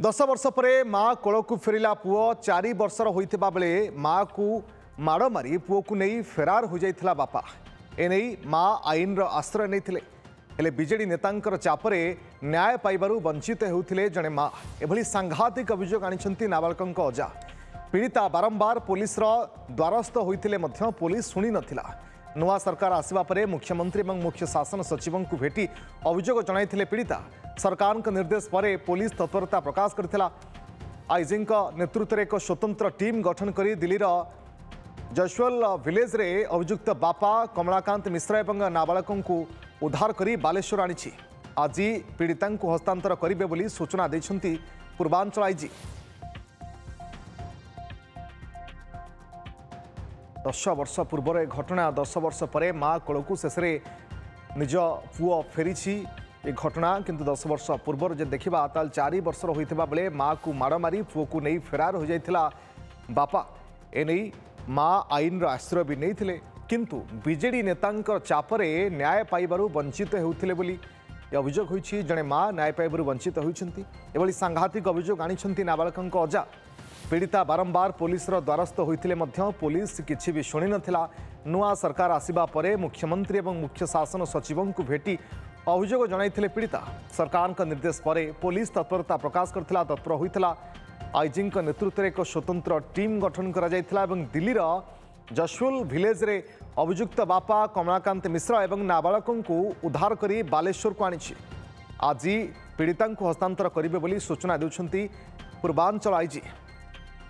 10 वर्ष पर माँ कोल को फेरला पुओ 4 वर्षर होता बेले माँ को माड़ मारी पुओ को नहीं फेरार हो जाता बापा एने माँ आईन आश्रय नहीं हेले बीजेडी नेतांकर चापरे न्याय पाइबारु वंचित होते जड़े माँ एभली सांघातिक अभियोग आनी नाबालक अजा पीड़िता बारंबार पुलिस द्वारस्थ होते पुलिस शुणी नथिला नुआ सरकार आसवा परे मुख्यमंत्री और मुख्य शासन सचिव को भेटी अभियोग जनाई पीड़िता सरकार निर्देश पर पुलिस तत्परता प्रकाश करथिला आईजी नेतृत्व में एक स्वतंत्र टीम गठन कर दिल्ली जशवल विलेज रे अभियुक्त बापा कमलाकांत मिश्रा और नाबालक को उद्धार कर बालेश्वर आनी आज पीड़िता हस्तांतर करेंगे बोली सूचना देछंती पूर्वांचल आईजी 10 वर्ष पूर्व घटना 10 वर्ष पर माँ कोल को शेष निज पुओ फेरी ये घटना किंतु 10 वर्ष पूर्व जे देखा 4 वर्षर होता बेले माँ को माड़ मारी पुओ को नहीं फेरार हो जाता बापा एने माँ आईन आश्रय भी नहीं किंतु बीजेडी नेतांकर चापरे न्याय पाइबारु वंचित होते बोली अभियोग होती जड़े माँ न्याय पाइबारु वंचित होती सांघातिक अभियोग आनी नाबालक अजा पीड़िता बारंबार पुलिस द्वारस्थ होते पुलिस किसी भी शुणी नथिला नुआ सरकार आसवा पर मुख्यमंत्री और मुख्य शासन सचिव को भेटी अभियोग जनाई पीड़िता सरकार निर्देश पर पुलिस तत्परता प्रकाश करथिला तत्पर होता आईजी नेतृत्व में एक स्वतंत्र टीम गठन करा दिल्ली जशवल विलेज रे अभियुक्त बापा कमलाकांत मिश्रा और नाबालक को उद्धार कर बालेश्वर को आनी आज पीड़िता हस्तांतर करेंगे बोली सूचना देउछंती Purvanchal IG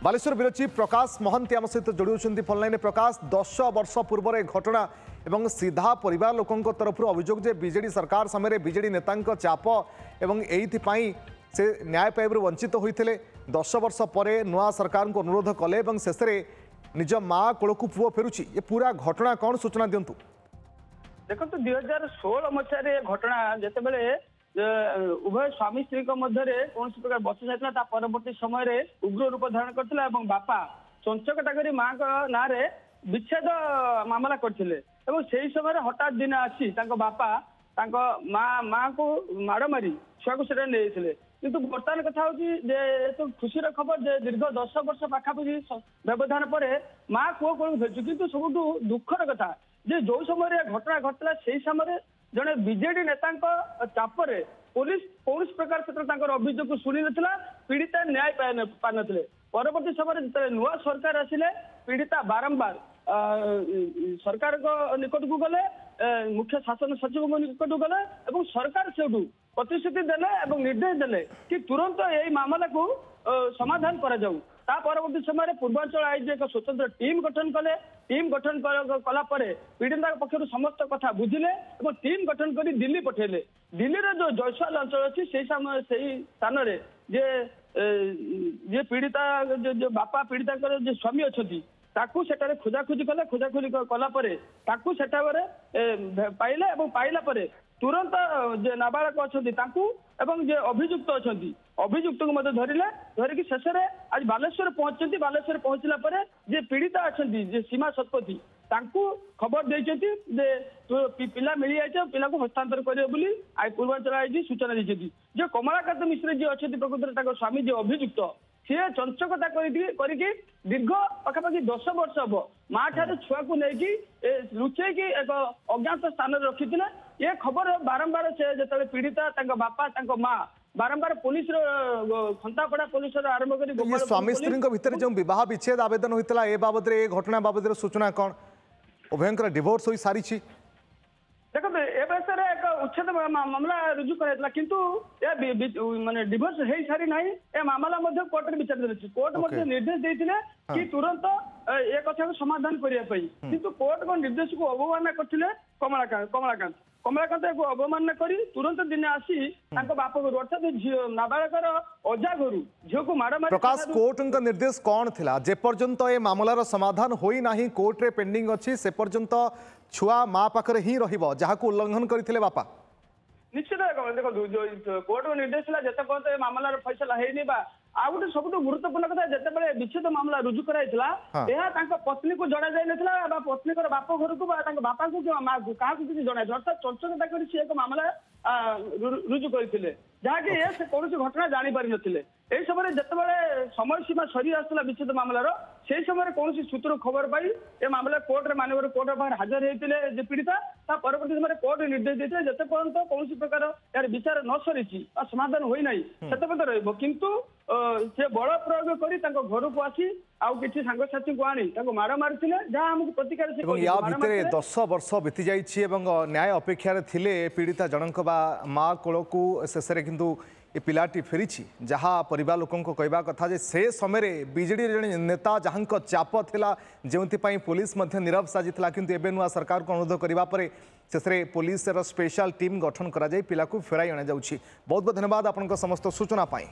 Baleshwar bureau chief Prakash Mohanty आम सहित जोड़ी फोनलाइन प्रकाश 10 वर्ष पूर्व घटना एवं सीधा परिवार लोकों तरफ अभियोग जे बीजेडी सरकार समय बीजेडी नेता चाप एवं एइथिपाई से न्याय पाइबारु वंचित होते 10 वर्ष पर नुआ सरकार को अनुरोध कले शेष में निज माँ कोल को पुओ फेरुची ये पूरा घटना कौन सूचना दिंतु देखो 2016 मसीह घटना जिते उभय स्वामी स्त्री मध्य कौन प्रकार बस जाता परवर्ती समय उग्र रूप धारण करथिला एवं बापा चंचकटा करी माँ ना विच्छेद मामला करथिले एवं सेही समय हठात दिन आसी बापा माँ को माड़ मारी छुआ को सेटा नहीं किंतु बर्तमान कथा हूँ तो खुशी खबर जे दीर्घ 10 वर्ष पाखापाखि व्यवधान पर माँ पुओ को भेजु किंतु सब दुखर कथा जे जो समय घटना घटला से समय जड़े बीजेडी नेता चापरे पुलिस कौन प्रकार क्षेत्र अभियोग को शुणी नाला पीड़िता न्याय पाई न परवर्ती समय जो नुआ सरकार आसिले पीड़िता बारंबार सरकार निकट को गले मुख्य शासन सचिव निकट को गले और सरकार से प्रतिश्रुति देले निर्देश देले कि तुरंत यही मामला को समाधान करा जाऊ ता परवर्ती समय पूर्वांचल आईजी एक स्वतंत्र टीम गठन कले टीम गठन कला पीड़िता पक्षर समस्त कथा बुझिले और टीम गठन कर दिल्ली पठेले दिल्ली जो जयसवाल अंचल अच्छी से स्थान जे पीड़िता जो बापा पीड़िता जो स्वामी अच्छा खोजाखोजी कले खोजाखोजी कलापर पाइले पाइला तुरंत जे नाबालक अच्छा जे अभियुक्त अच्छा अभियुक्त को धरिले धरिकी शेष में आज बालेश्वर पहुंचती बालेश्वर पहुंचला पर जे पीड़िता अच्छा जे सीमा शतपथी खबर देते पिला मिली जाए पिला को हस्तांतर करे बोली पूर्वांचल आईजी सूचना देती जो कमलाकांत मिश्र जी अच्छा प्रकृत स्वामी जो अभियुक्त सी चंचकता करके दीर्घ पाखापाखि 10 वर्ष हम माँ ठार छुआ को लेकिन लुचेक एक अज्ञात स्थान रखी ये खबर बारंबार से जो पीड़िता बापा माँ बारंबार पुलिस खंतापड़ा पुलिस आरंभ कर स्वामी स्त्री भितर जो विवाह विच्छेद आवेदन होता है बाबद सूचना बाबद सूचना कौन उभयंकर डिवोर्स हो सारी देखो ए विषय एक उच्छेद मामला रुजु कराइला किंतु माने डिवोर्स है सारी नहीं ए मामला मध्य कोर्ट में विचार रही कोर्ट मध्य निर्देश देथिले कि तुरंत ए कथा को समाधान करिया पई किंतु कोर्ट को निर्देश को अवमानना करथिले कमलाकांत को अवमानना करी तुरंत दिन आसी तांको बाप घर अर्थात नाबालकर अजा घर झील को माड़ मारी प्रकाश कोर्ट का निर्देश कौन थिला जे पर्यंत ए मामलार समाधान होई नाही कोर्ट रे पेंडिंग अछि से पर्यंत छुआ माँ पाखरे ही रहिबो जहा को उल्लंघन करथिले बापा निश्चित देखो जो कोर्ट निर्देश जिते पर्यटन मामलार फैसला है आ गोटे सब गुरुत्वपूर्ण कथा जिते विच्छेद मामला रुजु कराई पत्नी को जना जाई ना पत्नी बाप घर को बापा को माँ को क्या जन अर्थात चंचकता कर मामला रुजु करते जहाँकि कौन घटना जानी पारि नथिले এই সময় যেতবে সময় সীমা সরি আসছিল বিচ্ছেদ মামলার সেই সময় কৌশি সূত্র খবর পাই এ মামলা কোর্টে মাননীয় কোর্ট পাখে হাজর হয়েছে যে পীড়িতা তা পরবর্তী সময় কোর্ট নির্দেশ দিয়েছে যেতে পর্যন্ত কৌশি প্রকার এর বিচার ন সরিছি বা সমাধান হই নাই সেতে পর্যন্ত রহব কিন্তু সে বল প্রয়োগ করে তাଙ୍କ ঘরକୁ আসি ଆଉ କିଛି ସାଙ୍ଗସାଥୀଙ୍କୁ ଆଣି ତାଙ୍କୁ ମାଡ଼ ମାରିଥିଲେ ଯାହା ଆମକୁ ପ୍ରତିକାର ସେ এবং ୟା ଭିତରେ 10 ବର୍ଷ ବିତି ଯାଇଛି ଏବଂ ନ୍ୟାୟ ଅପେକ୍ଷାରେ ଥିଲେ ପୀଡ଼ିତା ଜଣଙ୍କ ବା ମା କୋଳକୁ ଶେଷରେ କିନ୍ତୁ ଏ ପିଲାଟି ଫେରିଛି ଯାହା ପରିବାର ଲୋକଙ୍କ କହିବା କଥା ଯେ ସେ ସମୟରେ ବିଜେଡି ଜଣେ ନେତା ଯାହାଙ୍କ ଚାପ ଥିଲା ଯେଉଁଥିପାଇଁ ପୋଲିସ ମଧ୍ୟ ନୀରବ ସାଜିଥିଲା କିନ୍ତୁ ଏବେ ନୂଆ ସରକାରକୁ ଅନୁରୋଧ କରିବା ପରେ ଶେଷରେ ପୋଲିସର ସ୍ପେଶାଲ ଟିମ୍ ଗଠନ କରାଯାଇ ପିଲାକୁ ଫେରାଇ ଅଣାଯାଉଛି ବହୁତ ବହୁତ ଧନ୍ୟବାଦ ଆପଣଙ୍କ ସମସ୍ତ ସୂଚନା ପାଇଁ।